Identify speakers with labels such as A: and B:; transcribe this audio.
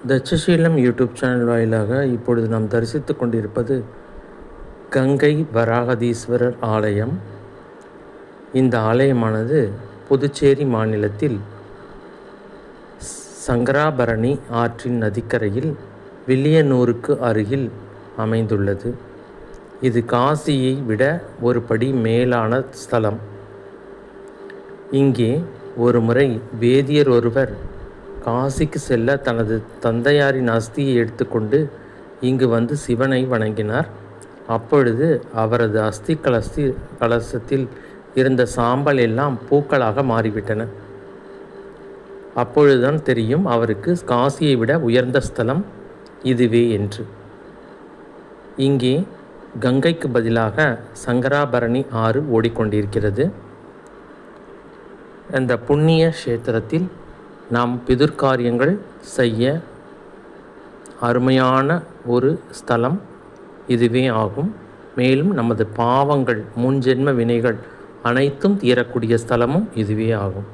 A: Takshashila YouTube channel வாயிலாக இப்பொழுது நாம் தரிசித்து கொண்டிருப்பது கங்கை வராகதீஸ்வரர் ஆலயம். இந்த ஆலயமானது புதுச்சேரி மாநிலத்தில் சங்கராபரணி ஆற்றின் நதிக்கரையில் வில்லியனூருக்கு அருகில் அமைந்துள்ளது. இது காசியை விட ஒரு படி மேலான ஸ்தலம். இங்கே ஒரு முறை வேதியர் ஒருவர் காசிக்கு செல்ல தனது தந்தையாரின் அஸ்தியை எடுத்துக்கொண்டு இங்கு வந்து சிவனை வணங்கினார். அப்பொழுது அவரது அஸ்தி கலசத்தில் இருந்த சாம்பல் எல்லாம் பூக்களாக மாறிவிட்டன. அப்பொழுதுதான் தெரியும் அவருக்கு காசியை விட உயர்ந்த ஸ்தலம் இதுவே என்று. இங்கே கங்கைக்கு பதிலாக சங்கராபரணி ஆறு ஓடிக்கொண்டிருக்கிறது. அந்த புண்ணிய கஷேத்திரத்தில் நாம் பிதுர்காரியங்கள் செய்ய அருமையான ஒரு ஸ்தலம் இதுவே ஆகும். மேலும் நமது பாவங்கள், முன்ஜென்ம வினைகள் அனைத்தும் தீரக்கூடிய ஸ்தலமும் இதுவே ஆகும்.